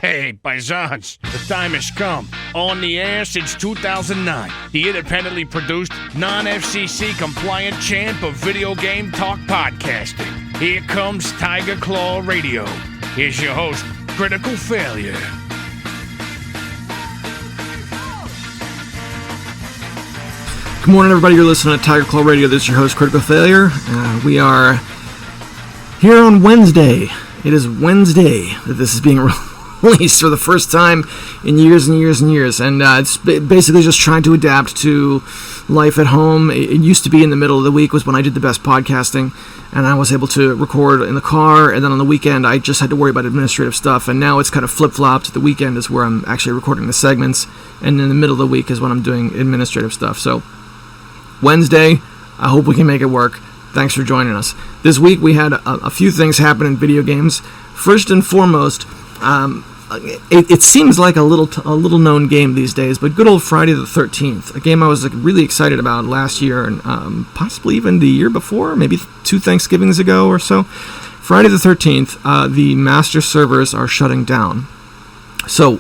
Hey, paisans, the time has come. On the air since 2009, the independently produced, non-FCC compliant champ of video game talk podcasting. Here comes Tiger Claw Radio. Here's your host, Critical Failure. Good morning, everybody. You're listening to Tiger Claw Radio. This is your host, Critical Failure. We are here on Wednesday. It is Wednesday that this is being released for the first time in years and years and years. And it's basically just trying to adapt to life at home. It used to be in the middle of the week was when I did the best podcasting, and I was able to record in the car, and then on the weekend I just had to worry about administrative stuff, and now it's kind of flip-flopped. The weekend is where I'm actually recording the segments, and in the middle of the week is when I'm doing administrative stuff. So Wednesday, I hope we can make it work. Thanks for joining us. This week we had a few things happen in video games. First and foremost, it seems like a little known game these days, but good old Friday the 13th, a game I was really excited about last year and possibly even the year before, maybe 2 Thanksgivings ago or so. Friday the 13th, the master servers are shutting down. So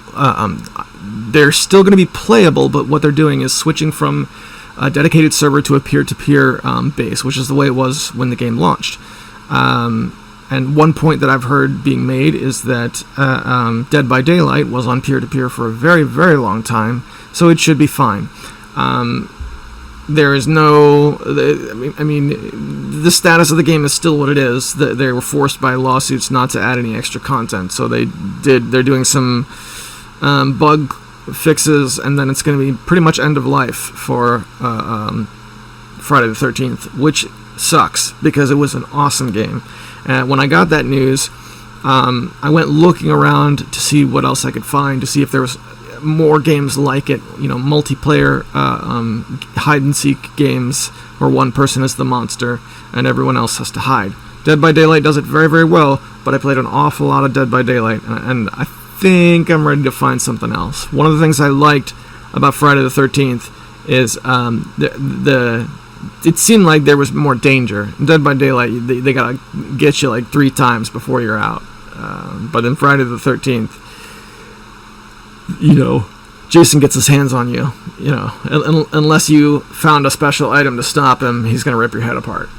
they're still going to be playable, but what they're doing is switching from a dedicated server to a peer-to-peer base, which is the way it was when the game launched. And one point that I've heard being made is that Dead by Daylight was on peer-to-peer for a very, very long time, so it should be fine. There is no... I mean, the status of the game is still what it is. They were forced by lawsuits not to add any extra content, so they're doing some bug fixes, and then it's going to be pretty much end of life for Friday the 13th, which sucks because it was an awesome game. And when I got that news, I went looking around to see what else I could find, to see if there was more games like it, multiplayer hide and seek games where one person is the monster and everyone else has to hide. Dead by Daylight does it very, very well, but I played an awful lot of Dead by Daylight, and I think I'm ready to find something else. One of the things I liked about Friday the 13th is it seemed like there was more danger. In Dead by Daylight, they gotta get you like 3 times before you're out. But in Friday the 13th, Jason gets his hands on you. Unless you found a special item to stop him, he's gonna rip your head apart.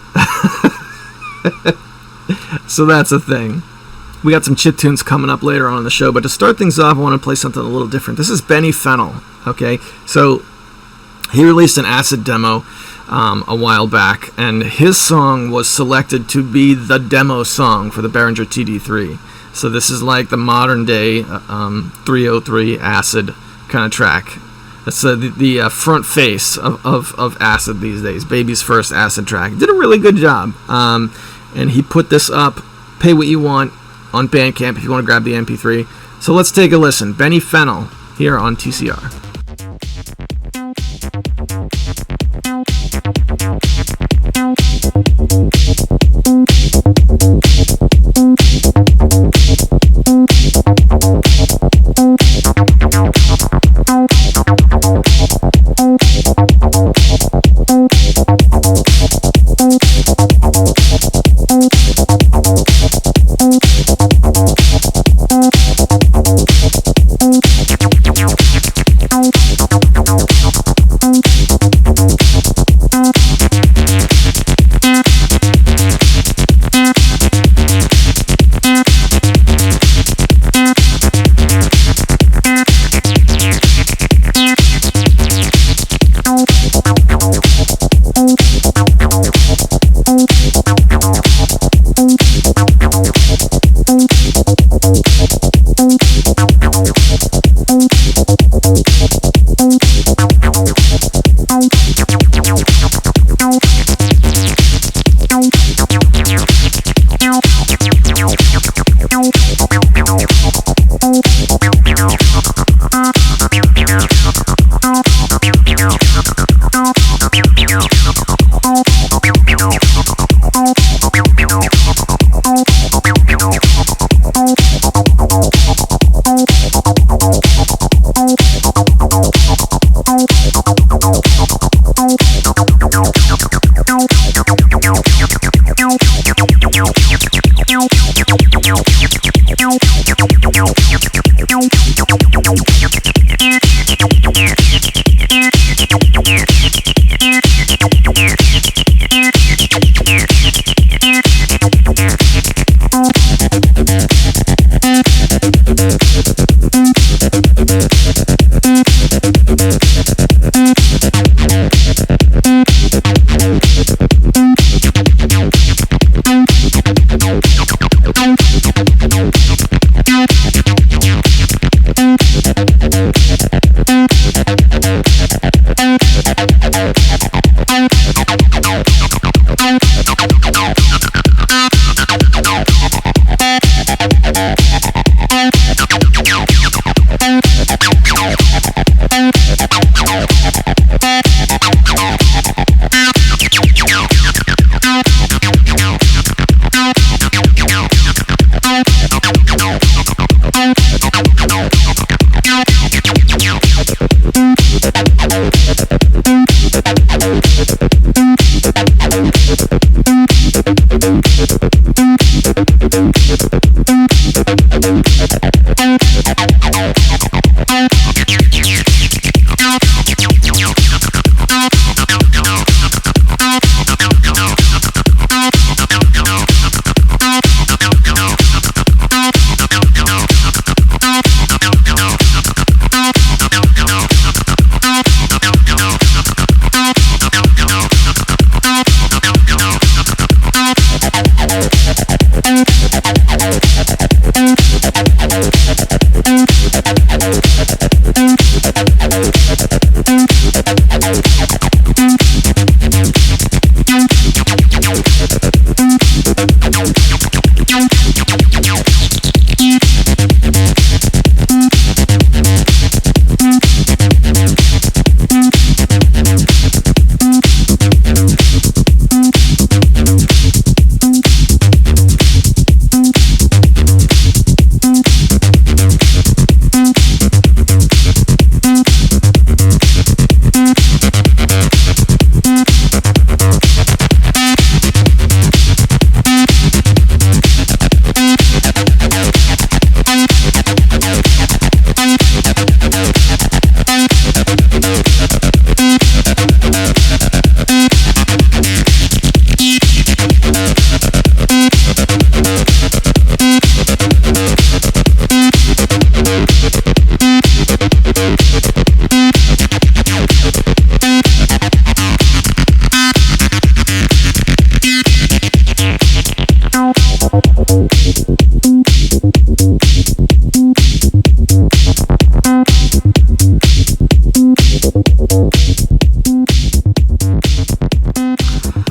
So that's a thing. We got some chip tunes coming up later on in the show, but to start things off, I want to play something a little different. This is Benny Fennell, okay? So he released an acid demo a while back, and his song was selected to be the demo song for the Behringer TD3. So this is like the modern-day 303 acid kind of track. That's the front face of acid these days, baby's first acid track. Did a really good job, and he put this up, pay what you want, on Bandcamp if you want to grab the MP3. So let's take a listen. Benny Fennell here on TCR.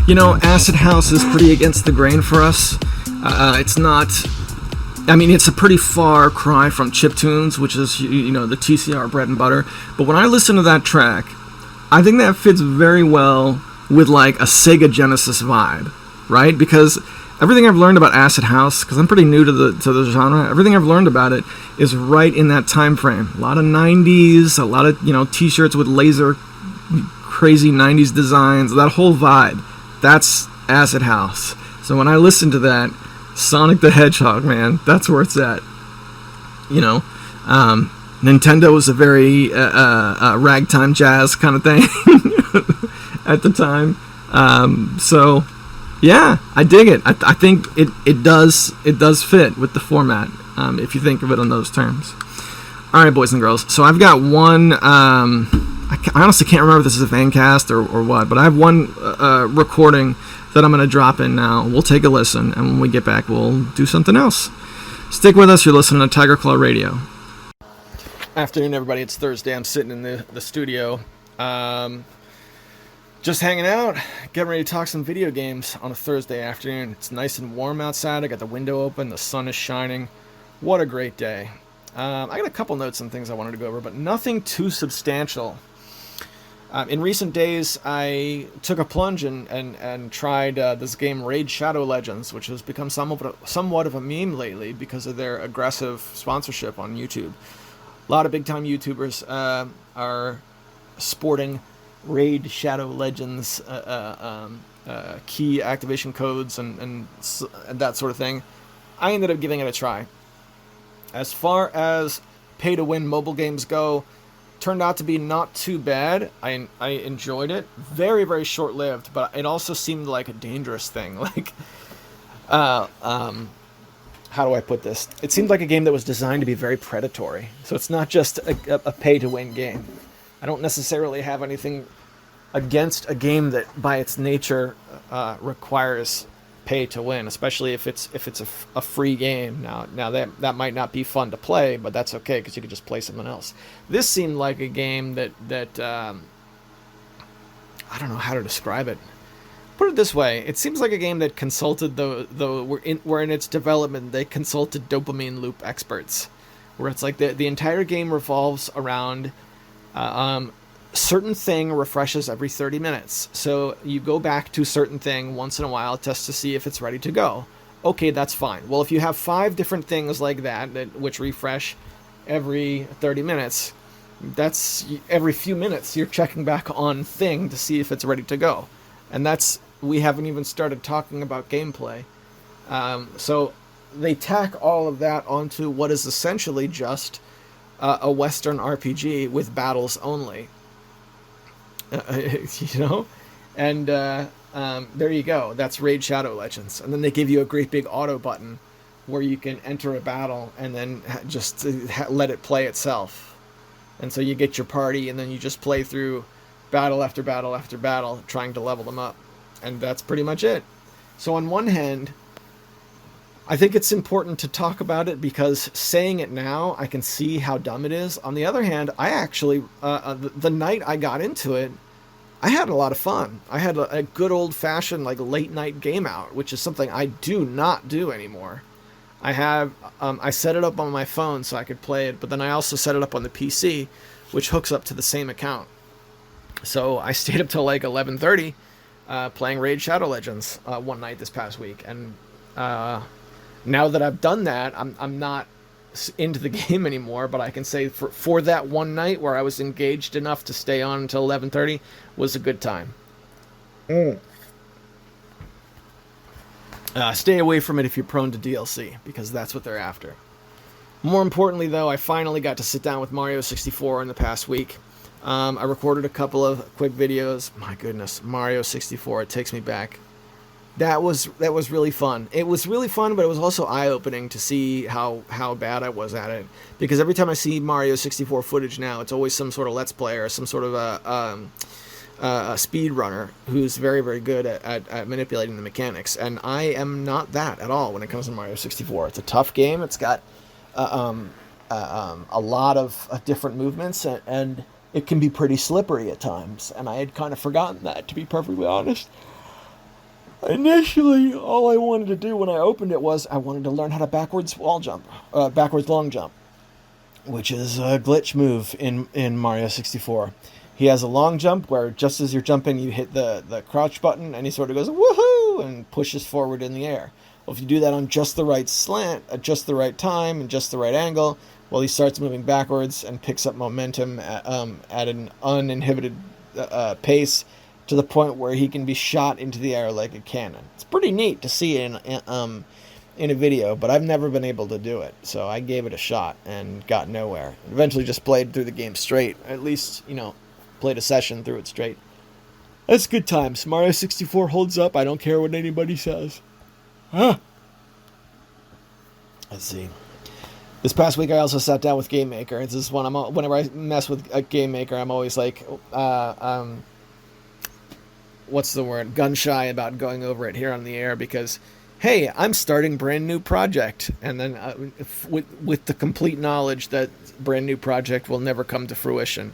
You know, Acid House is pretty against the grain for us. It's not... I mean, it's a pretty far cry from chiptunes, which is, you know, the TCR bread and butter. But when I listen to that track, I think that fits very well with, like, a Sega Genesis vibe, right? Because everything I've learned about Acid House, because I'm pretty new to the genre, everything I've learned about it is right in that time frame. A lot of 90s, a lot of, you know, t-shirts with laser, crazy 90s designs, that whole vibe. That's Acid House. So when I listen to that, Sonic the Hedgehog, man, that's where it's at. You know, Nintendo was a very ragtime jazz kind of thing at the time. So yeah, I dig it. I think it does fit with the format, if you think of it in those terms. All right, boys and girls. So I've got one. I honestly can't remember if this is a fan cast or what, but I have one recording that I'm going to drop in now. We'll take a listen, and when we get back, we'll do something else. Stick with us. You're listening to Tiger Claw Radio. Afternoon, everybody. It's Thursday. I'm sitting in the studio, just hanging out, getting ready to talk some video games on a Thursday afternoon. It's nice and warm outside. I got the window open. The sun is shining. What a great day. I got a couple notes and things I wanted to go over, but nothing too substantial. In recent days, I took a plunge and tried this game Raid Shadow Legends, which has become somewhat of a meme lately because of their aggressive sponsorship on YouTube. A lot of big-time YouTubers are sporting Raid Shadow Legends key activation codes and that sort of thing. I ended up giving it a try. As far as pay-to-win mobile games go, turned out to be not too bad. I enjoyed it. Very, very short-lived, but it also seemed like a dangerous thing. Like, how do I put this? It seemed like a game that was designed to be very predatory. So it's not just a pay-to-win game. I don't necessarily have anything against a game that, by its nature, requires pay to win, especially if it's a free game. Now that might not be fun to play, but that's okay because you could just play something else. This seemed like a game that I don't know how to describe it. Put it this way: it seems like a game that consulted where in its development they consulted dopamine loop experts, where it's like the entire game revolves around certain thing refreshes every 30 minutes. So you go back to certain thing once in a while just to see if it's ready to go. Okay, that's fine. Well, if you have 5 different things like that which refresh every 30 minutes, that's every few minutes you're checking back on thing to see if it's ready to go. And we haven't even started talking about gameplay. So they tack all of that onto what is essentially just a Western RPG with battles only. And there you go. That's Raid Shadow Legends. And then they give you a great big auto button where you can enter a battle and then just let it play itself. And so you get your party and then you just play through battle after battle after battle, trying to level them up. And that's pretty much it. So on one hand, I think it's important to talk about it because saying it now, I can see how dumb it is. On the other hand, I actually, the night I got into it, I had a lot of fun. I had a good old-fashioned like late night game out, which is something I do not do anymore. I set it up on my phone so I could play it, but then I also set it up on the PC, which hooks up to the same account. So I stayed up till like 11:30 playing Raid Shadow Legends one night this past week, and now that I've done that, I'm not into the game anymore, but I can say for that one night where I was engaged enough to stay on until 11:30 was a good time. Stay away from it if you're prone to DLC, because that's what they're after. More importantly, though, I finally got to sit down with Mario 64 in the past week. I recorded a couple of quick videos. My goodness, Mario 64, it takes me back. That was really fun. It was really fun, but it was also eye-opening to see how bad I was at it. Because every time I see Mario 64 footage now, it's always some sort of Let's Player, or some sort of a speed runner who's very, very good at manipulating the mechanics. And I am not that at all when it comes to Mario 64. It's a tough game. It's got a lot of different movements, and it can be pretty slippery at times. And I had kind of forgotten that, to be perfectly honest. Initially, all I wanted to do when I opened it was I wanted to learn how to backwards long jump, which is a glitch move in Mario 64. He has a long jump where just as you're jumping, you hit the crouch button, and he sort of goes woohoo and pushes forward in the air. Well, if you do that on just the right slant, at just the right time, and just the right angle, well, he starts moving backwards and picks up momentum at an uninhibited pace, to the point where he can be shot into the air like a cannon. It's pretty neat to see in a video, but I've never been able to do it. So I gave it a shot and got nowhere. Eventually just played through the game straight. At least, played a session through it straight. That's good times. Mario 64 holds up. I don't care what anybody says. Let's see. This past week I also sat down with Game Maker. This is whenever I mess with a Game Maker, I'm always like, what's the word? Gun shy about going over it here on the air because, hey, I'm starting a brand new project, and then with the complete knowledge that brand new project will never come to fruition.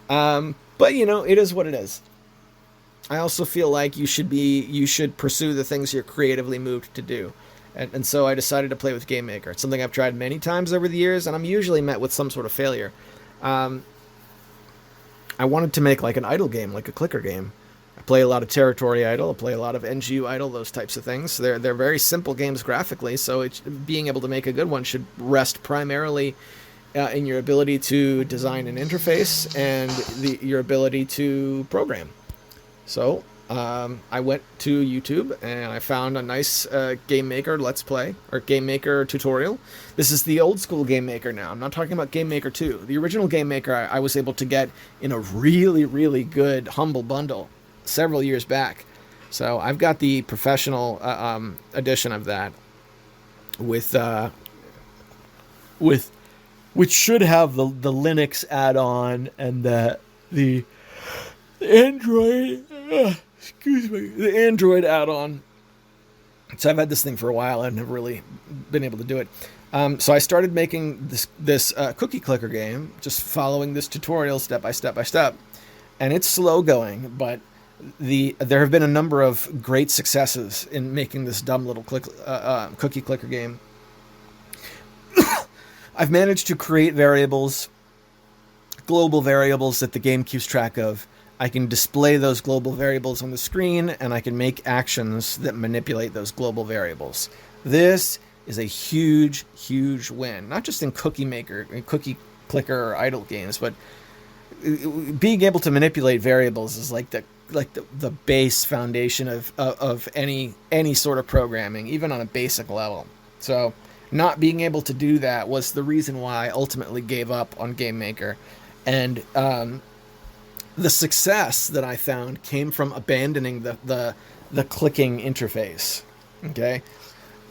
But it is what it is. I also feel like you should pursue the things you're creatively moved to do. And so I decided to play with Game Maker. It's something I've tried many times over the years, and I'm usually met with some sort of failure. I wanted to make like an idle game, like a clicker game. I play a lot of Territory Idle, I play a lot of NGU Idle, those types of things. They're very simple games graphically, so being able to make a good one should rest primarily in your ability to design an interface and your ability to program. So I went to YouTube and I found a nice Game Maker Let's Play, or Game Maker tutorial. This is the old school Game Maker now. I'm not talking about Game Maker 2. The original Game Maker I was able to get in a really, really good Humble Bundle several years back. So I've got the professional edition of that with which should have the Linux add-on and the Android the Android add-on. So I've had this thing for a while. I've never really been able to do it. So I started making this cookie clicker game, just following this tutorial step by step by step, and it's slow going, but there have been a number of great successes in making this dumb little cookie clicker game. I've managed to create variables, global variables that the game keeps track of. I can display those global variables on the screen, and I can make actions that manipulate those global variables. This is a huge, huge win, not just in cookie clicker or idle games, but being able to manipulate variables is like the base foundation of any sort of programming, even on a basic level. So not being able to do that was the reason why I ultimately gave up on Game Maker. And the success that I found came from abandoning the clicking interface. Okay,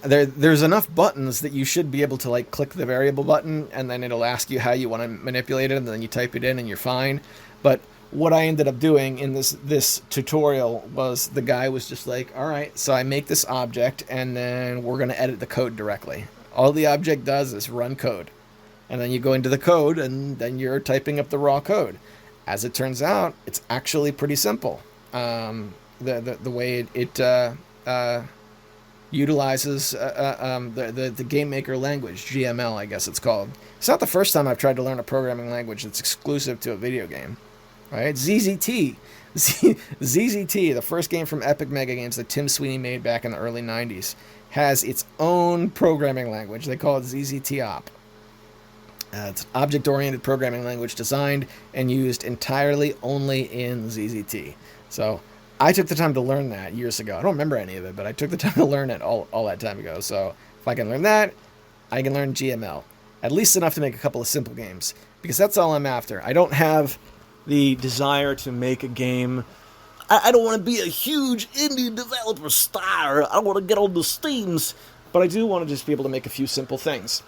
there's enough buttons that you should be able to like click the variable button, and then it'll ask you how you want to manipulate it, and then you type it in, and you're fine. But what I ended up doing in this tutorial was the guy was just like, all right, so I make this object, and then we're going to edit the code directly. All the object does is run code, and then you go into the code, and then you're typing up the raw code. As it turns out, it's actually pretty simple. The way it utilizes the Game Maker language, GML, I guess it's called. It's not the first time I've tried to learn a programming language that's exclusive to a video game. Right? ZZT, the first game from Epic Mega Games that Tim Sweeney made back in the early 90s, has its own programming language. They call it ZZT-op. It's an object-oriented programming language designed and used entirely only in ZZT. So I took the time to learn that years ago. I don't remember any of it, but I took the time to learn it all that time ago. So if I can learn that, I can learn GML. At least enough to make a couple of simple games, because that's all I'm after. I don't have the desire to make a game. I don't want to be a huge indie developer star. I want to get on the Steams. But I do want to just be able to make a few simple things.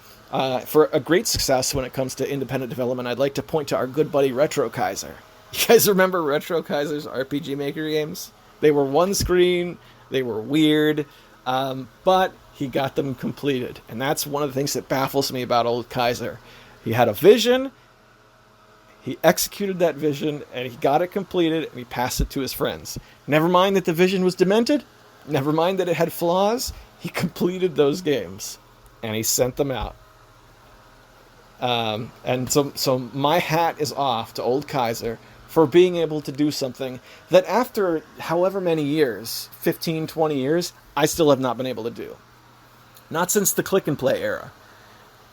For a great success when it comes to independent development, I'd like to point to our good buddy Retro Kaiser. You guys remember Retro Kaiser's RPG Maker games? They were one screen, they were weird, but he got them completed. And that's one of the things that baffles me about old Kaiser. He had a vision, he executed that vision, and he got it completed, and he passed it to his friends. Never mind that the vision was demented, never mind that it had flaws, he completed those games, and he sent them out. And so my hat is off to old Kaiser for being able to do something that after however many years, 15, 20 years, I still have not been able to do. Not since the click and play era.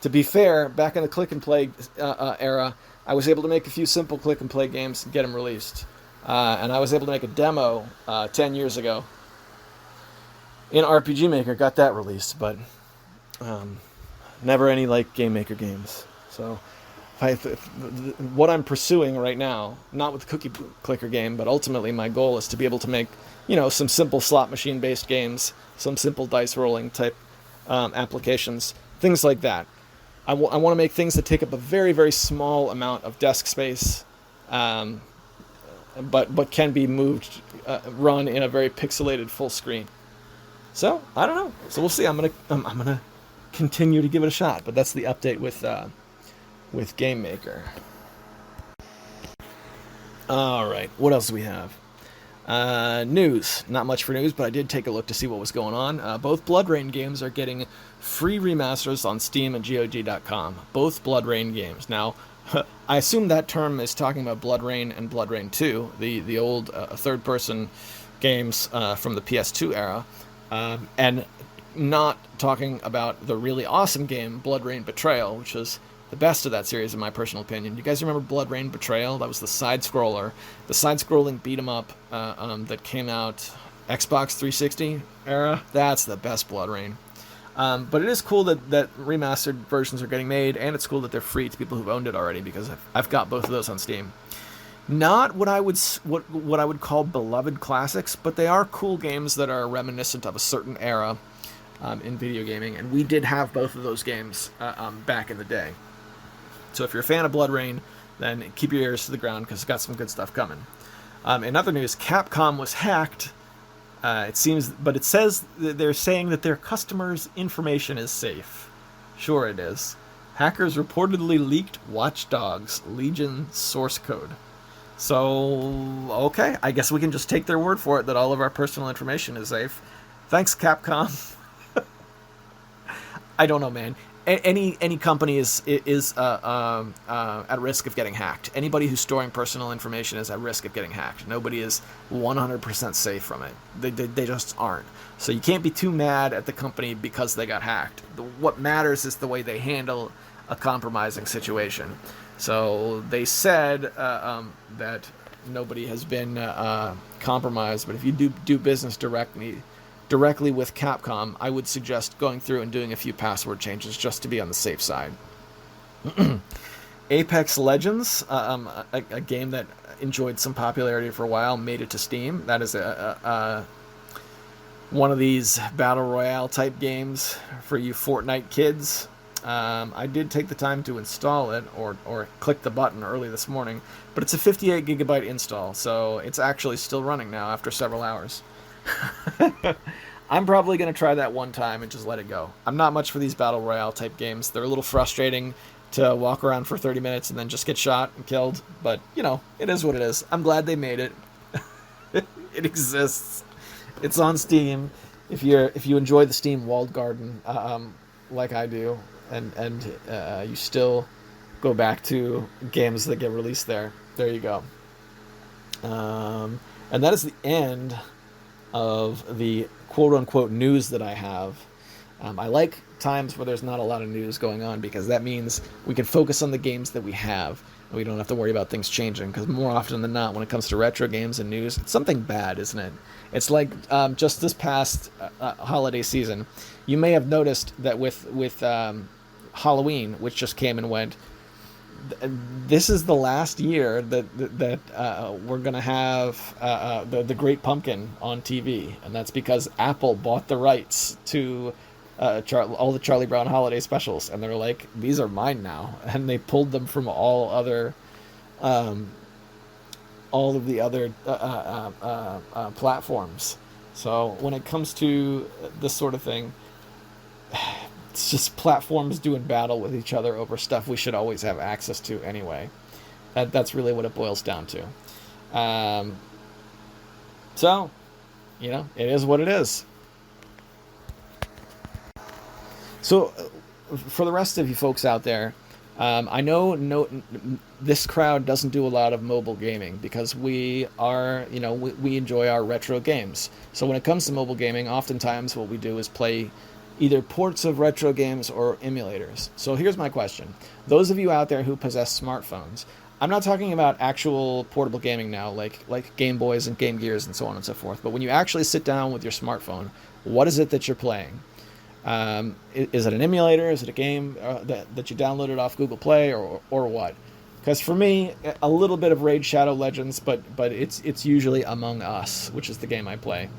To be fair, back in the click and play era, I was able to make a few simple click and play games and get them released. And I was able to make a demo 10 years ago in RPG Maker, got that released, but never any like Game Maker games. So what I'm pursuing right now, not with the cookie clicker game, but ultimately my goal is to be able to make, some simple slot machine based games, some simple dice rolling type applications, things like that. I want to make things that take up a very, very small amount of desk space, but can be run in a very pixelated full screen. So I don't know. So we'll see. I'm gonna continue to give it a shot. But that's the update with Game Maker. All right. What else do we have? News. Not much for news, but I did take a look to see what was going on. Both Blood Rain games are getting free remasters on Steam and GOG.com. Both Blood Rain games. Now, I assume that term is talking about Blood Rain and Blood Rain 2, the old third-person games from the PS2 era, and not talking about the really awesome game Blood Rain Betrayal, which was the best of that series, in my personal opinion. You guys remember Blood Rain Betrayal? That was the side-scroller, the side-scrolling beat-em-up that came out Xbox 360 era. That's the best Blood Rain. But it is cool that remastered versions are getting made, and it's cool that they're free to people who've owned it already, because I've got both of those on Steam. Not what I would call beloved classics, but they are cool games that are reminiscent of a certain era in video gaming, and we did have both of those games back in the day. So if you're a fan of Blood Rain, then keep your ears to the ground, because it's got some good stuff coming. In other news, Capcom was hacked. It says that they're saying that their customers' information is safe. Sure it is. Hackers reportedly leaked Watch Dogs Legion source code. So, okay, I guess we can just take their word for it that all of our personal information is safe. Thanks, Capcom. I don't know, man. Any company is at risk of getting hacked. Anybody who's storing personal information is at risk of getting hacked. Nobody is 100% safe from it. They just aren't. So you can't be too mad at the company because they got hacked. What matters is the way they handle a compromising situation. So they said that nobody has been compromised, but if you do business directly with Capcom, I would suggest going through and doing a few password changes just to be on the safe side. Apex Legends, a game that enjoyed some popularity for a while, made it to Steam. That is one of these battle royale type games for you Fortnite kids. I did take the time to install it, or click the button early this morning, but it's a 58 gigabyte install, so it's actually still running now after several hours. I'm probably going to try that one time and just let it go. I'm not much for these battle royale type games. They're a little frustrating to walk around for 30 minutes and then just get shot and killed, but, you know, it is what it is. I'm glad they made it. It exists. It's on Steam. If you enjoy the Steam walled garden, like I do, and you still go back to games that get released there you go. And that is the end of the quote-unquote news that I have. I like times where there's not a lot of news going on, because that means we can focus on the games that we have, and we don't have to worry about things changing, because more often than not, when it comes to retro games and news, it's something bad, isn't it? It's like just this past holiday season, you may have noticed that with Halloween, which just came and went, this is the last year that we're going to have the Great Pumpkin on TV, and that's because Apple bought the rights to all the Charlie Brown holiday specials, and they're like, these are mine now, and they pulled them from all of the other platforms. So when it comes to this sort of thing, it's just platforms doing battle with each other over stuff we should always have access to anyway. That's really what it boils down to. So, you know, it is what it is. So, for the rest of you folks out there, I know this crowd doesn't do a lot of mobile gaming, because we enjoy our retro games. So when it comes to mobile gaming, oftentimes what we do is play either ports of retro games or emulators. So here's my question. Those of you out there who possess smartphones, I'm not talking about actual portable gaming now, like Game Boys and Game Gears and so on and so forth, but when you actually sit down with your smartphone, what is it that you're playing? Is it an emulator? Is it a game that you downloaded off Google Play, or what? Because for me, a little bit of Raid Shadow Legends, but it's usually Among Us, which is the game I play.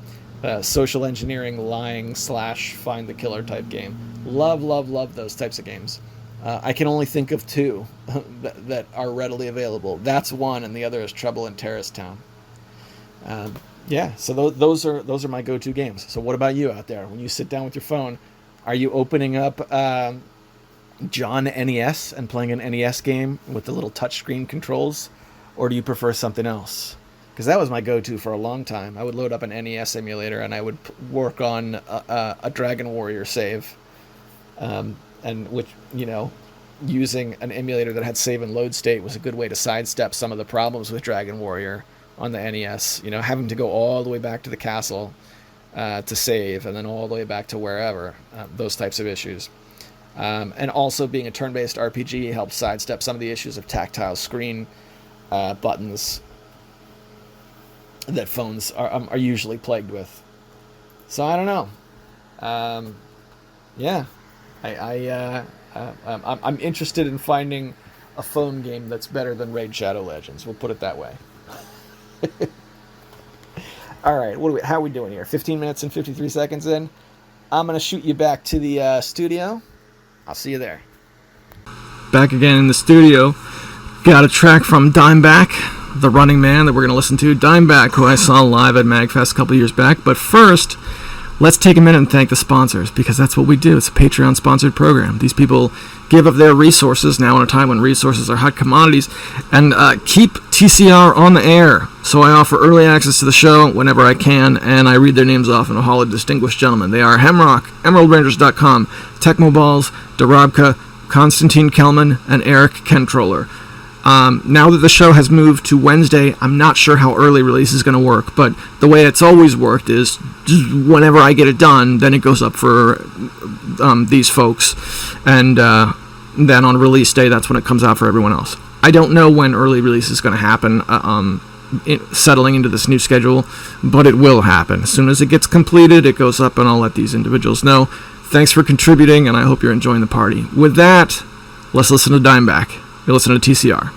Social engineering, lying / find the killer type game. Love those types of games. I can only think of two that are readily available. That's one, and the other is Trouble in Terrorist Town. So those are my go-to games. So what about you out there? When you sit down with your phone, are you opening up John NES and playing an NES game with the little touchscreen controls, or do you prefer something else? Because that was my go-to for a long time. I would load up an NES emulator and I would work on a Dragon Warrior save, and which, you know, using an emulator that had save and load state was a good way to sidestep some of the problems with Dragon Warrior on the NES. You know, having to go all the way back to the castle to save, and then all the way back to wherever, those types of issues. And also being a turn-based RPG helps sidestep some of the issues of tactile screen buttons that phones are usually plagued with. So I don't know. Yeah, I'm interested in finding a phone game that's better than Raid Shadow Legends. We'll put it that way. All right, how are we doing here? 15 minutes and 53 seconds in. I'm going to shoot you back to the studio. I'll see you there. Back again in the studio. Got a track from Dimebag, the Running Man, that we're going to listen to. Dimebag, who I saw live at MagFest a couple years back. But first, let's take a minute and thank the sponsors, because that's what we do. It's a Patreon-sponsored program. These people give up their resources now in a time when resources are hot commodities, and keep TCR on the air. So I offer early access to the show whenever I can, and I read their names off in a hall of distinguished gentlemen. They are Hemrock, EmeraldRangers.com, Tecmoballs, Darabka, Konstantin Kelman, and Eric Kentroller. Now that the show has moved to Wednesday, I'm not sure how early release is going to work, but the way it's always worked is just whenever I get it done, then it goes up for these folks, and then on release day, that's when it comes out for everyone else. I don't know when early release is going to happen, settling into this new schedule, but it will happen. As soon as it gets completed, it goes up, and I'll let these individuals know. Thanks for contributing, and I hope you're enjoying the party. With that, let's listen to Dimebag. You're listening to TCR.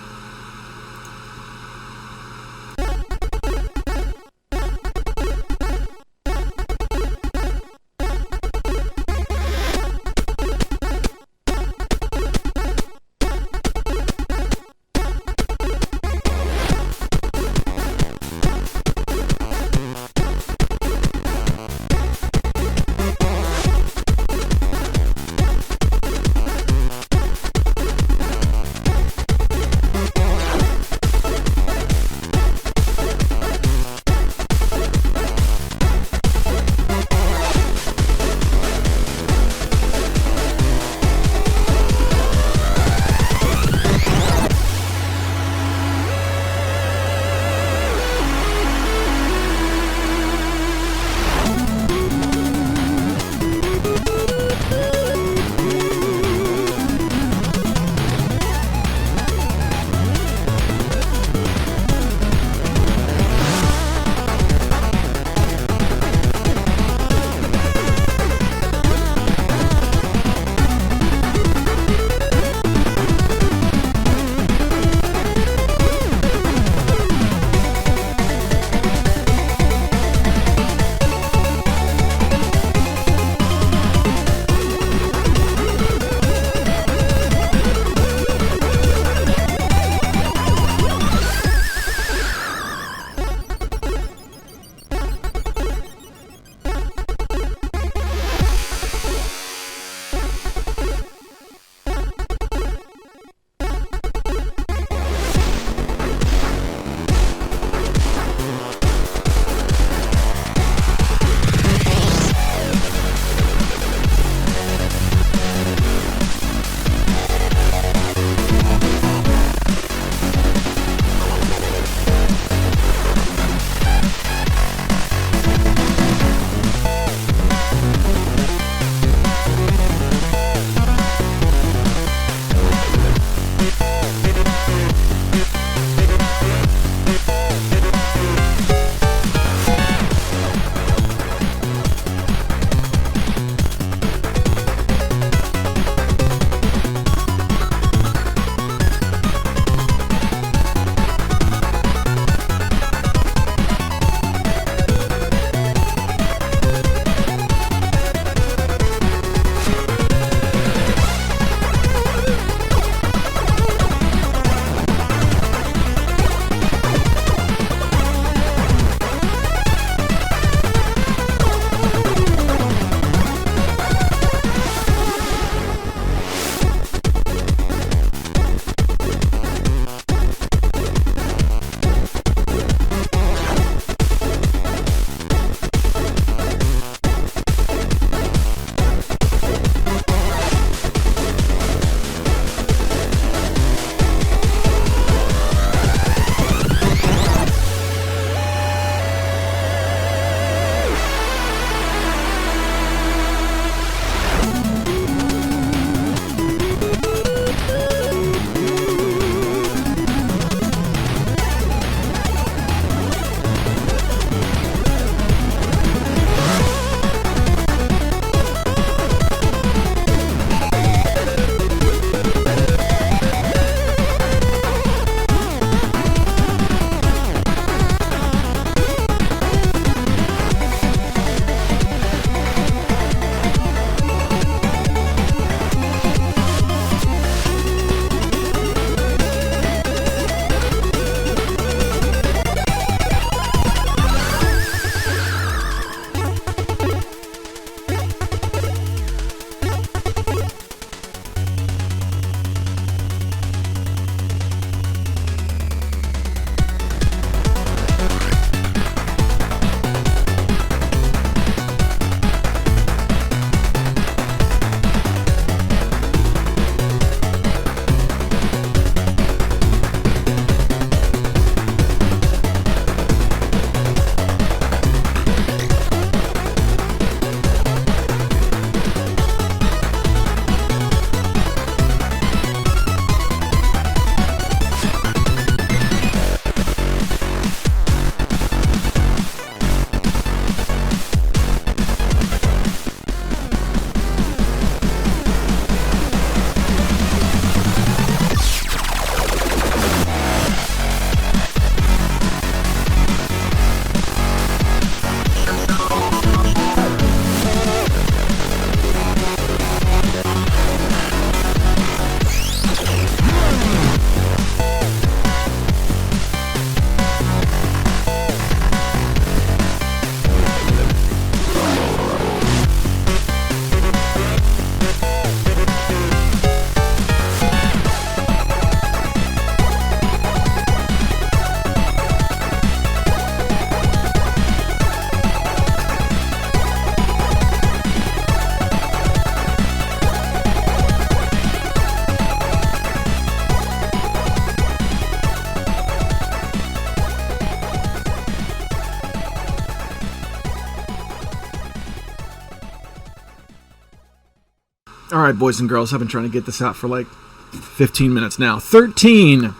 right, boys and girls, I've been trying to get this out for like 15 minutes now. 13.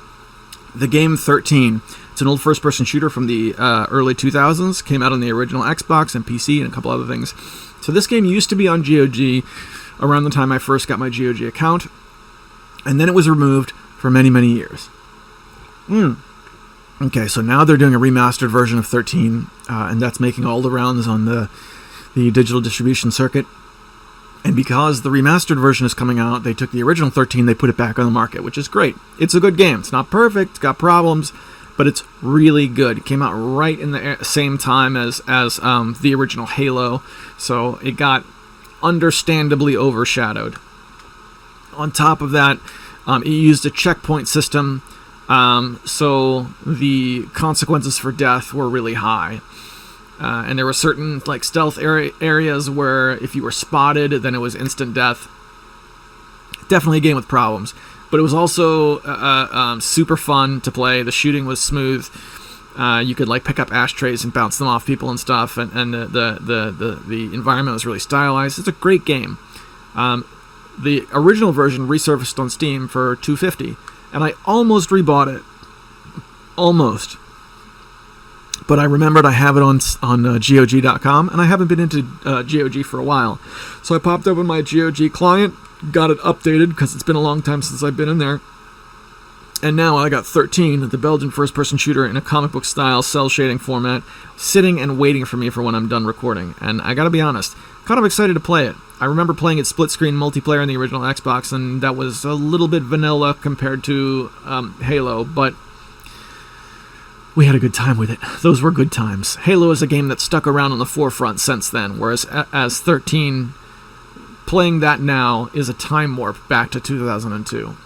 The game 13. It's an old first-person shooter from the early 2000s. Came out on the original Xbox and PC and a couple other things. So this game used to be on GOG around the time I first got my GOG account. And then it was removed for many, many years. Okay, so now they're doing a remastered version of 13, and that's making all the rounds on the digital distribution circuit. And because the remastered version is coming out, they took the original 13, they put it back on the market, which is great. It's a good game. It's not perfect, it's got problems, but it's really good. It came out right in the same time as the original Halo, so it got understandably overshadowed. On top of that, it used a checkpoint system, so the consequences for death were really high. And there were certain like stealth areas where if you were spotted, then it was instant death. Definitely a game with problems, but it was also super fun to play. The shooting was smooth. You could like pick up ashtrays and bounce them off people and stuff, and the environment was really stylized. It's a great game. The original version resurfaced on Steam for $250, and I almost rebought it. Almost. But I remembered I have it on GOG.com, and I haven't been into GOG for a while. So I popped open my GOG client, got it updated, because it's been a long time since I've been in there. And now I got 13, the Belgian first-person shooter in a comic book style, cell shading format, sitting and waiting for me for when I'm done recording. And I gotta be honest, kind of excited to play it. I remember playing it split-screen multiplayer in the original Xbox, and that was a little bit vanilla compared to Halo, but we had a good time with it. Those were good times. Halo is a game that stuck around on the forefront since then, whereas as 13, playing that now is a time warp back to 2002.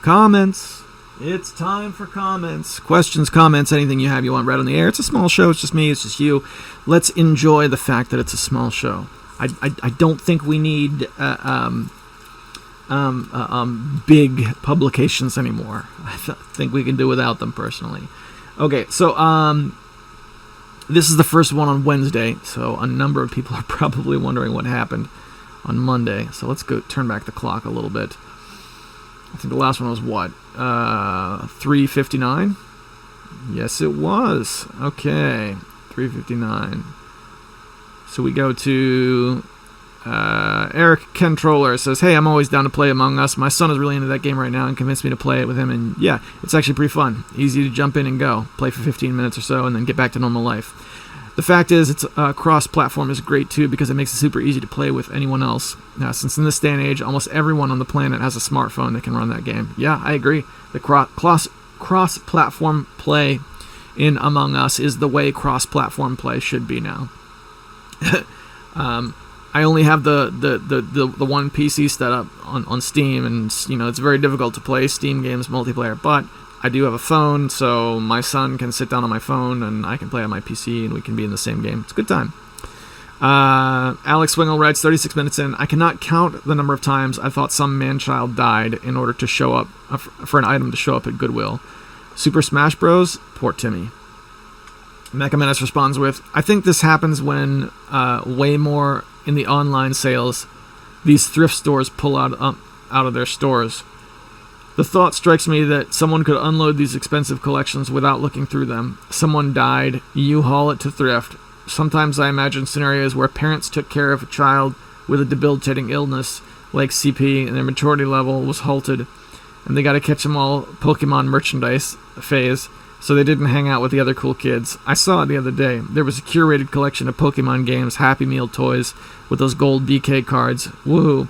Comments. It's time for comments. Questions, comments, anything you have you want read on the air. It's a small show. It's just me. It's just you. Let's enjoy the fact that it's a small show. I don't think we need big publications anymore. I think we can do without them personally. Okay, so this is the first one on Wednesday, so a number of people are probably wondering what happened on Monday. So let's go turn back the clock a little bit. I think the last one was what? 3:59? Yes, it was. Okay, 3:59. So we go to Eric Controller says, "Hey, I'm always down to play Among Us. My son is really into that game right now and convinced me to play it with him. And yeah, it's actually pretty fun. Easy to jump in and go. Play for 15 minutes or so and then get back to normal life. The fact is, it's cross-platform is great too because it makes it super easy to play with anyone else. Since in this day and age, almost everyone on the planet has a smartphone that can run that game. Yeah, I agree. The cross-platform play in Among Us is the way cross-platform play should be now." I only have the one PC set up on Steam, and it's very difficult to play Steam games multiplayer, but I do have a phone, so my son can sit down on my phone and I can play on my PC and we can be in the same game. It's a good time. Alex Swingle writes, 36 minutes in, "I cannot count the number of times I thought some man-child died in order to show up for an item to show up at Goodwill. Super Smash Bros? Poor Timmy." Mecha Menace responds with, "I think this happens when way more in the online sales these thrift stores pull out of their stores. The thought strikes me that someone could unload these expensive collections without looking through them. Someone died, you haul it to thrift. Sometimes I imagine scenarios where parents took care of a child with a debilitating illness, like CP, and their maturity level was halted, and they got to catch them all Pokemon merchandise phase, so they didn't hang out with the other cool kids. I saw it the other day. There was a curated collection of Pokemon games, Happy Meal toys, with those gold DK cards, woohoo,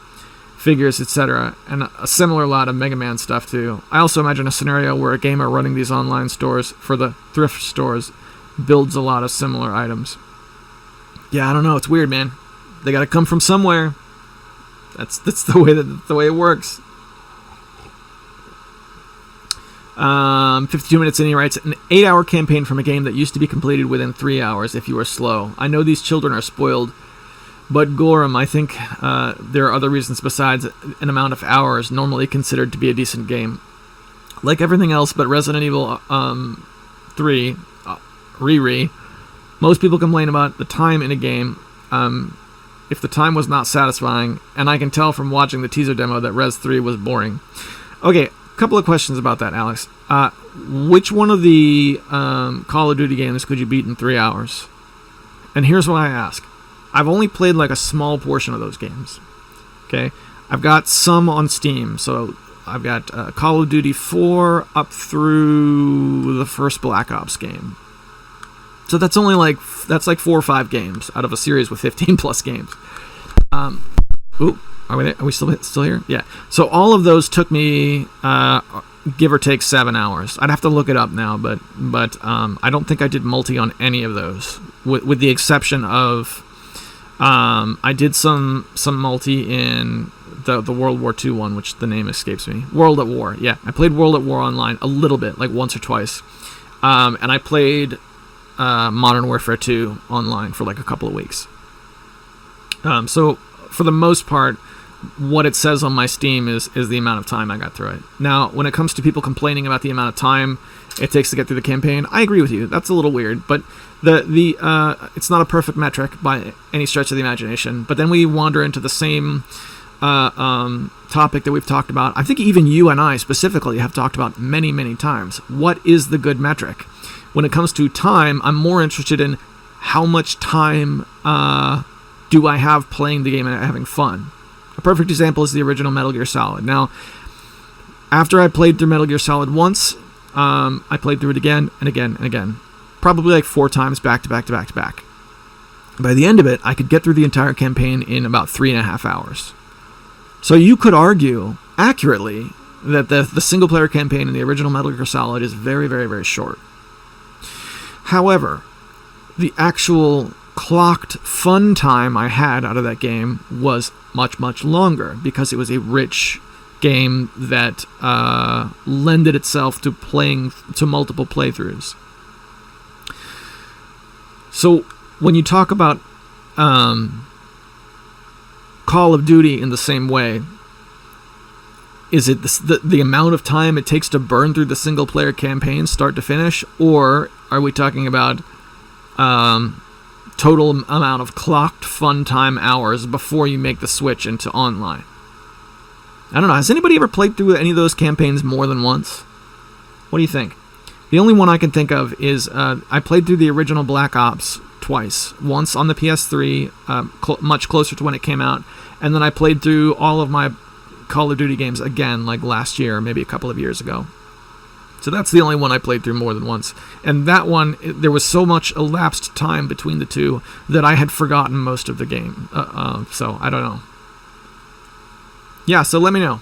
figures, etc., and a similar lot of Mega Man stuff too. I also imagine a scenario where a gamer running these online stores for the thrift stores builds a lot of similar items." Yeah, I don't know. It's weird, man. They got to come from somewhere. That's the way it works. 52 minutes in, he writes, "An 8-hour campaign from a game that used to be completed within 3 hours if you were slow. I know these children are spoiled, but Gorham, I think there are other reasons besides an amount of hours normally considered to be a decent game. Like everything else but Resident Evil 3, Riri, most people complain about the time in a game if the time was not satisfying, and I can tell from watching the teaser demo that Res 3 was boring. Okay, a couple of questions about that, Alex. Which one of the Call of Duty games could you beat in 3 hours? And here's why I ask. I've only played like a small portion of those games. Okay? I've got some on Steam, so I've got Call of Duty 4 up through the first Black Ops game. So that's only like 4 or 5 games out of a series with 15 plus games. Are we there? Are we still here? Yeah. So all of those took me give or take 7 hours. I'd have to look it up now, but I don't think I did multi on any of those, with the exception of I did some multi in the World War II one, which the name escapes me. World at War. Yeah, I played World at War online a little bit, like once or twice, and I played Modern Warfare 2 online for like a couple of weeks. So for the most part, what it says on my Steam is the amount of time I got through it. Now, when it comes to people complaining about the amount of time it takes to get through the campaign, I agree with you. That's a little weird, but the it's not a perfect metric by any stretch of the imagination. But then we wander into the same topic that we've talked about. I think even you and I specifically have talked about many, many times. What is the good metric? When it comes to time, I'm more interested in how much time do I have playing the game and having fun. A perfect example is the original Metal Gear Solid. Now, after I played through Metal Gear Solid once, I played through it again and again and again. Probably like 4 times back to back to back to back. By the end of it, I could get through the entire campaign in about 3.5 hours. So you could argue, accurately, that the single-player campaign in the original Metal Gear Solid is very, very, very short. However, the actual clocked fun time I had out of that game was much, much longer, because it was a rich game that lended itself to playing to multiple playthroughs. So when you talk about Call of Duty in the same way, is it the amount of time it takes to burn through the single player campaign start to finish, or are we talking about total amount of clocked fun time hours before you make the switch into online? I don't know. Has anybody ever played through any of those campaigns more than once? What do you think? The only one I can think of is I played through the original Black Ops twice. Once on the PS3, much closer to when it came out, and then I played through all of my Call of Duty games again, like last year, maybe a couple of years ago. So that's the only one I played through more than once. And that one, there was so much elapsed time between the two that I had forgotten most of the game. So I don't know. Yeah, so let me know.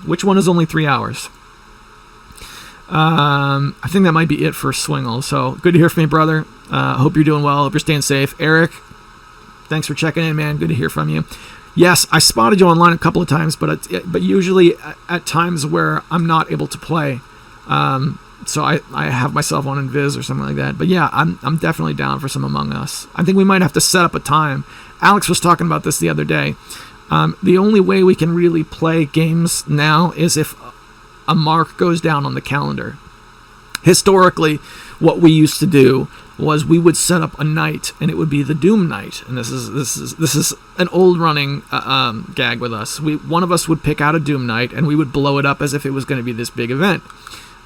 Which one is only 3 hours? I think that might be it for Swingle. So good to hear from you, brother. Hope you're doing well. Hope you're staying safe. Eric, thanks for checking in, man. Good to hear from you. Yes, I spotted you online a couple of times, but usually at times where I'm not able to play. So I have myself on Invis or something like that. But yeah, I'm definitely down for some Among Us. I think we might have to set up a time. Alex was talking about this the other day. The only way we can really play games now is if a mark goes down on the calendar. Historically, what we used to do was we would set up a night, and it would be the Doom night. And this is an old running gag with us. One of us would pick out a Doom night, and we would blow it up as if it was going to be this big event.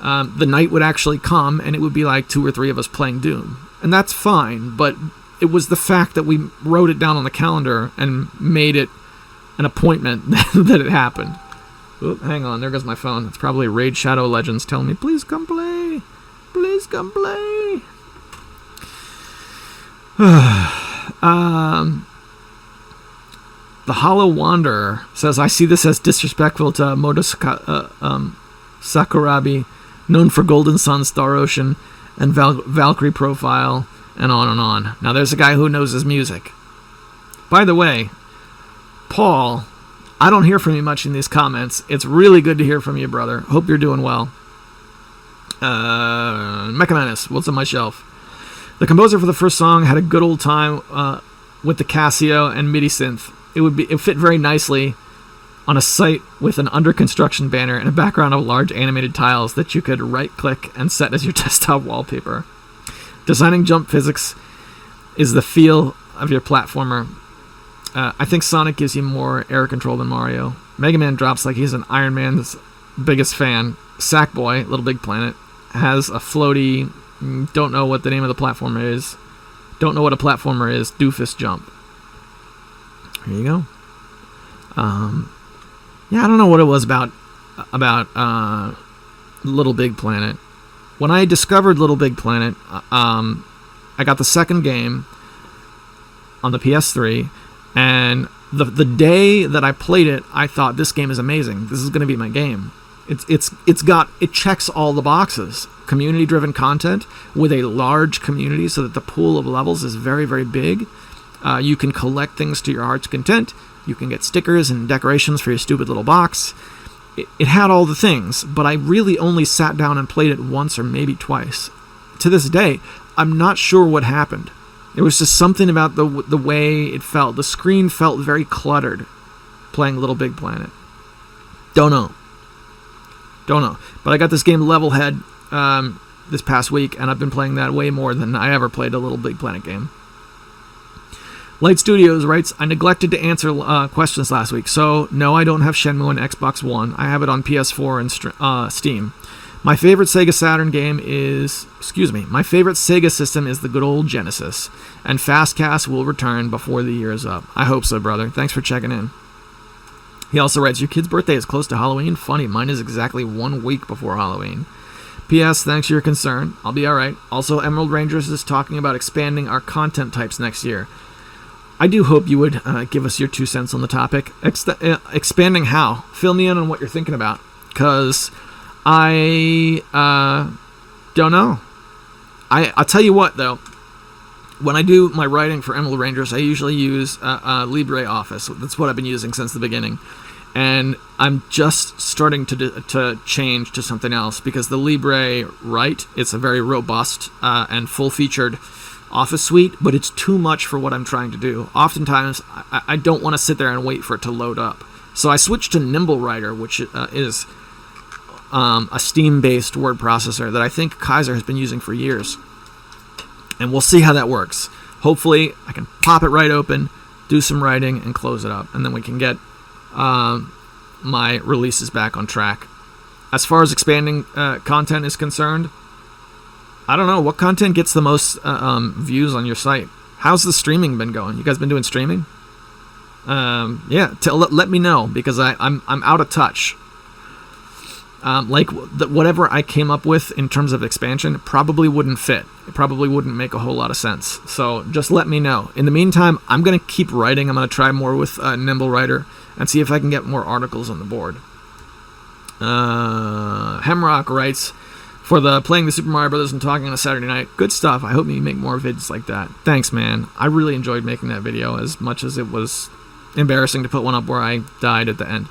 The night would actually come, and it would be like 2 or 3 of us playing Doom, and that's fine. But it was the fact that we wrote it down on the calendar and made it an appointment that it happened. Oop, hang on, there goes my phone. It's probably Raid Shadow Legends telling me, please come play. Please come play. The Hollow Wanderer says, I see this as disrespectful to Moto Sakurabi, known for Golden Sun, Star Ocean, and Valkyrie Profile, and on and on. Now there's a guy who knows his music. By the way, Paul, I don't hear from you much in these comments. It's really good to hear from you, brother. Hope you're doing well. Mecha Menace, what's on my shelf? The composer for the first song had a good old time with the Casio and MIDI synth. It fit very nicely on a site with an under construction banner and a background of large animated tiles that you could right-click and set as your desktop wallpaper. Designing jump physics is the feel of your platformer. I think Sonic gives you more air control than Mario. Mega Man drops like he's an Iron Man's biggest fan. Sackboy, Little Big Planet, has a floaty, don't know what the name of the platformer is. Don't know what a platformer is. Doofus jump. There you go. Yeah, I don't know what it was about Little Big Planet. When I discovered Little Big Planet, I got the second game on the PS3, and the day that I played it, I thought, this game is amazing. This is going to be my game. It checks all the boxes. Community-driven content with a large community, so that the pool of levels is very, very big. You can collect things to your heart's content. You can get stickers and decorations for your stupid little box. It had all the things, but I really only sat down and played it once or maybe twice. To this day, I'm not sure what happened. There was just something about the way it felt. The screen felt very cluttered playing Little Big Planet. Don't know. But I got this game Level Head this past week, and I've been playing that way more than I ever played a Little Big Planet game. Light Studios writes, I neglected to answer questions last week, so no, I don't have Shenmue on Xbox One. I have it on PS4 and Steam. My favorite Sega system is the good old Genesis, and Fastcast will return before the year is up. I hope so, brother. Thanks for checking in. He also writes, your kid's birthday is close to Halloween? Funny, mine is exactly 1 week before Halloween. P.S. Thanks for your concern. I'll be alright. Also, Emerald Rangers is talking about expanding our content types next year. I do hope you would give us your 2 cents on the topic. Expanding how? Fill me in on what you're thinking about. Because I don't know. I'll tell you what, though. When I do my writing for Emerald Rangers, I usually use LibreOffice. That's what I've been using since the beginning. And I'm just starting to change to something else, because the Libre Write, it's a very robust and full-featured Office suite, but it's too much for what I'm trying to do. Oftentimes, I don't want to sit there and wait for it to load up. So I switched to Nimble Writer, which is a Steam-based word processor that I think Kaiser has been using for years. And we'll see how that works. Hopefully, I can pop it right open, do some writing, and close it up. And then we can get my releases back on track. As far as expanding content is concerned, I don't know. What content gets the most views on your site? How's the streaming been going? You guys been doing streaming? Let me know, because I'm out of touch. Whatever I came up with in terms of expansion probably wouldn't fit. It probably wouldn't make a whole lot of sense. So just let me know. In the meantime, I'm going to keep writing. I'm going to try more with Nimble Writer and see if I can get more articles on the board. Hemrock writes, for the playing the Super Mario Brothers and talking on a Saturday night, good stuff. I hope you make more vids like that. Thanks, man. I really enjoyed making that video, as much as it was embarrassing to put one up where I died at the end.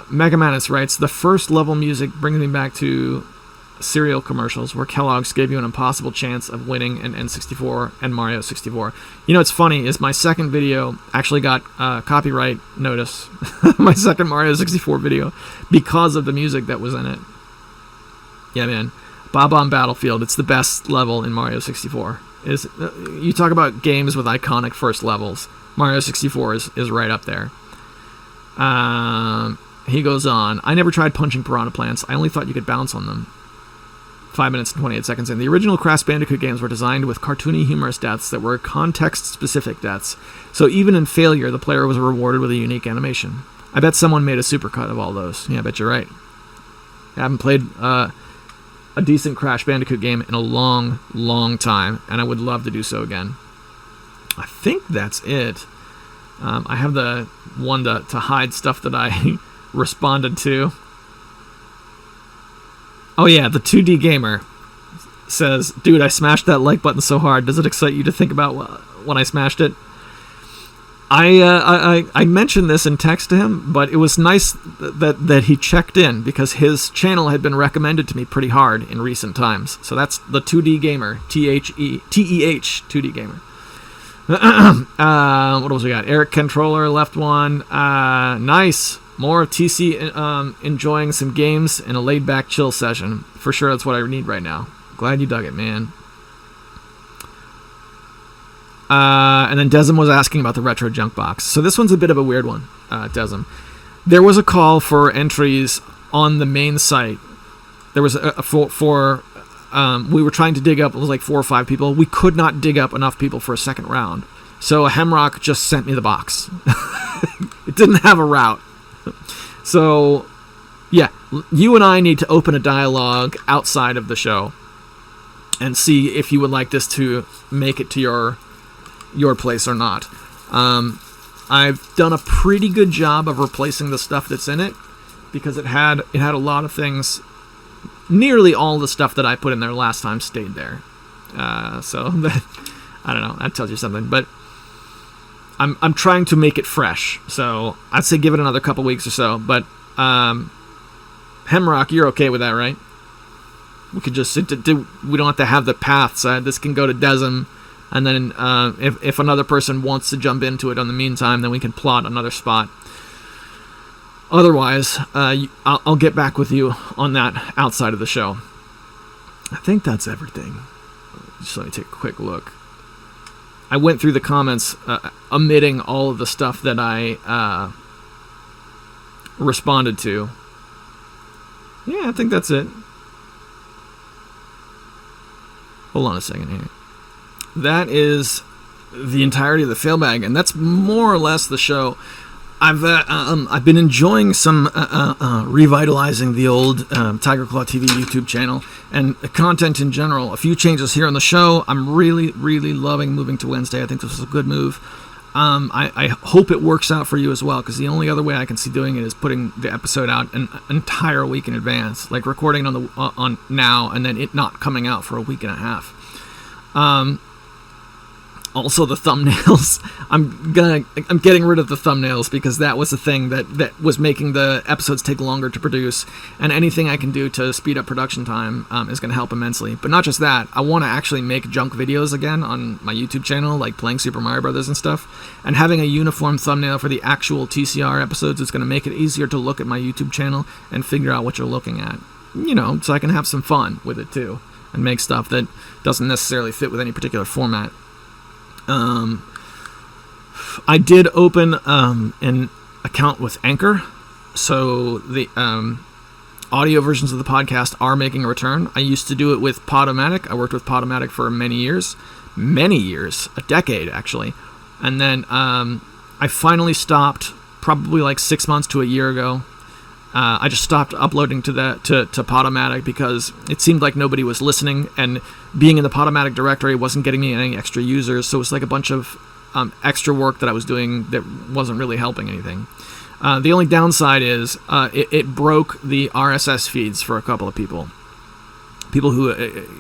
Mega Manus writes, the first level music brings me back to cereal commercials where Kellogg's gave you an impossible chance of winning an N64 and Mario 64. You know what's funny is my second video actually got copyright notice. My second Mario 64 video, because of the music that was in it. Yeah, man. Bob-omb Battlefield, it's the best level in Mario 64. You talk about games with iconic first levels. Mario 64 is right up there. He goes on, I never tried punching piranha plants. I only thought you could bounce on them. 5 minutes and 28 seconds in. The original Crash Bandicoot games were designed with cartoony, humorous deaths that were context-specific deaths. So even in failure, the player was rewarded with a unique animation. I bet someone made a supercut of all those. Yeah, I bet you're right. I haven't played a decent Crash Bandicoot game in a long, long time, and I would love to do so again. I think that's it. I have the one to hide stuff that I responded to. Oh yeah, the 2D Gamer says, dude, I smashed that like button so hard. Does it excite you to think about when I smashed it? I mentioned this in text to him, but it was nice that he checked in, because his channel had been recommended to me pretty hard in recent times. So that's the 2D Gamer, TEH 2D Gamer. What else we got? Eric Controller left one. Nice. More of TC enjoying some games in a laid-back chill session. For sure, that's what I need right now. Glad you dug it, man. And then Desm was asking about the retro junk box. So this one's a bit of a weird one, Desm. There was a call for entries on the main site. There was we were trying to dig up, it was like 4 or 5 people. We could not dig up enough people for a second round. So Hemrock just sent me the box. It didn't have a route. So, yeah, you and I need to open a dialogue outside of the show and see if you would like this to make it to your place or not. I've done a pretty good job of replacing the stuff that's in it because it had a lot of things. Nearly all the stuff that I put in there last time stayed there. So that, I don't know. That tells you something. But I'm trying to make it fresh. So I'd say give it another couple weeks or so. But Hemrock, you're okay with that, right? We could just we don't have to have the paths. This can go to Desm. And then if another person wants to jump into it in the meantime, then we can plot another spot. Otherwise, I'll get back with you on that outside of the show. I think that's everything. Just let me take a quick look. I went through the comments, omitting all of the stuff that I responded to. Yeah, I think that's it. Hold on a second here. That is the entirety of the failbag, and that's more or less the show. I've been enjoying some revitalizing the old Tiger Claw TV YouTube channel and content in general. A few changes here on the show. I'm really, really loving moving to Wednesday. I think this is a good move. I hope it works out for you as well, because the only other way I can see doing it is putting the episode out an entire week in advance, like recording on now and then it not coming out for a week and a half. Also, the thumbnails. I'm getting rid of the thumbnails because that was the thing that was making the episodes take longer to produce. And anything I can do to speed up production time is going to help immensely. But not just that. I want to actually make junk videos again on my YouTube channel, like playing Super Mario Brothers and stuff. And having a uniform thumbnail for the actual TCR episodes is going to make it easier to look at my YouTube channel and figure out what you're looking at. You know, so I can have some fun with it too and make stuff that doesn't necessarily fit with any particular format. I did open an account with Anchor, so the audio versions of the podcast are making a return. I used to do it with Podomatic. I worked with Podomatic for many years, a decade actually, and then I finally stopped probably like 6 months to a year ago. I just stopped uploading to Podomatic because it seemed like nobody was listening, and being in the Podomatic directory wasn't getting me any extra users, so it was like a bunch of extra work that I was doing that wasn't really helping anything. The only downside is it broke the RSS feeds for a couple of people who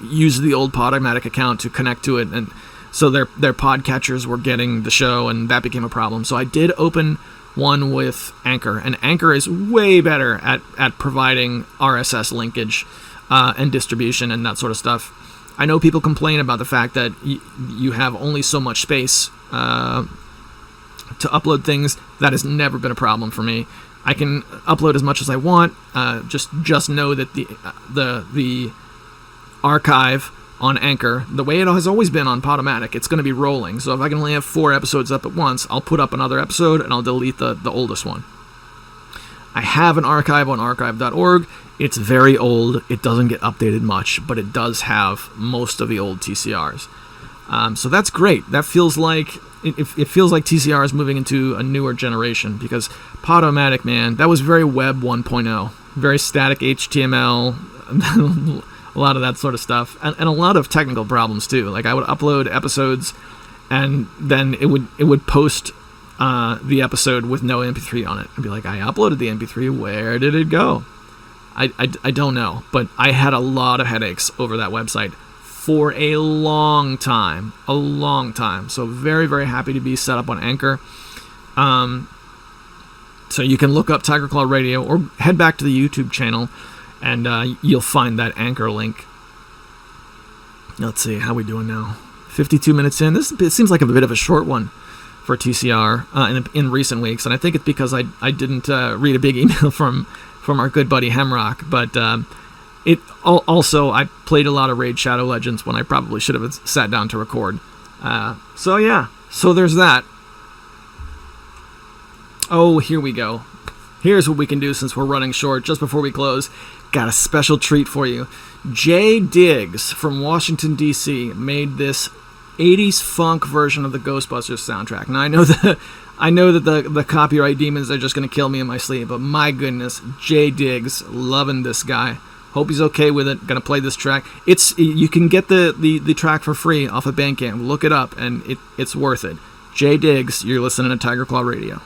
used the old Podomatic account to connect to it, and so their podcatchers were getting the show, and that became a problem. So I did open one with Anchor, and Anchor is way better at providing RSS linkage and distribution and that sort of stuff. I know people complain about the fact that you have only so much space to upload things. That has never been a problem for me. I can upload as much as I want. Just know that the archive on Anchor, the way it has always been on Podomatic, it's going to be rolling. So if I can only have 4 episodes up at once, I'll put up another episode and I'll delete the oldest one. I have an archive on archive.org. It's very old. It doesn't get updated much, but it does have most of the old TCRs. So that's great. That feels like it feels like TCR is moving into a newer generation, because Podomatic, man, that was very Web 1.0, very static HTML. A lot of that sort of stuff, and a lot of technical problems too. Like I would upload episodes, and then it would post the episode with no MP3 on it. I'd be like, I uploaded the MP3. Where did it go? I don't know, but I had a lot of headaches over that website for a long time. So very, very happy to be set up on Anchor. So you can look up Tiger Claw Radio or head back to the YouTube channel, and you'll find that Anchor link. Let's see, how we doing now? 52 minutes in. It seems like a bit of a short one for TCR in recent weeks, and I think it's because I didn't read a big email from our good buddy Hemrock. But I played a lot of Raid Shadow Legends when I probably should have sat down to record. So there's that. Oh, here we go. Here's what we can do since we're running short. Just before we close, got a special treat for you. Jay Diggs from Washington, D.C. made this 80s funk version of the Ghostbusters soundtrack. Now, I know that the copyright demons are just going to kill me in my sleep, but my goodness, Jay Diggs, loving this guy. Hope he's okay with it. Gonna play this track. You can get the track for free off of Bandcamp. Look it up, and it's worth it. Jay Diggs, you're listening to Tiger Claw Radio.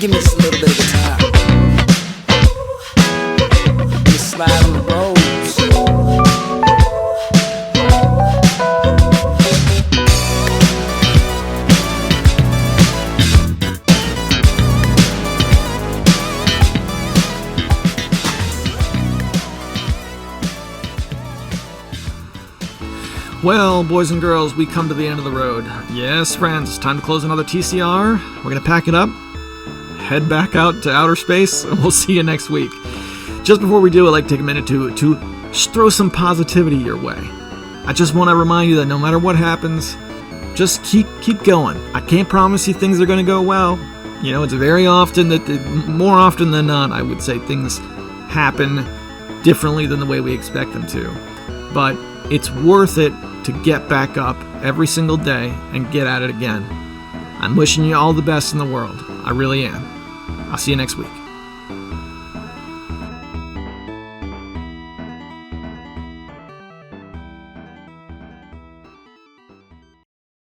Give me just a little bit of guitar. Just slide on the roads. Well, boys and girls, we come to the end of the road. Yes, friends, it's time to close another TCR. We're going to pack it up, head back out to outer space, and we'll see you next week. Just before we do, I'd like to take a minute to throw some positivity your way. I just want to remind you that no matter what happens, just keep going. I can't promise you things are going to go well. You know, it's very often more often than not, I would say things happen differently than the way we expect them to. But it's worth it to get back up every single day and get at it again. I'm wishing you all the best in the world. I really am. I'll see you next week.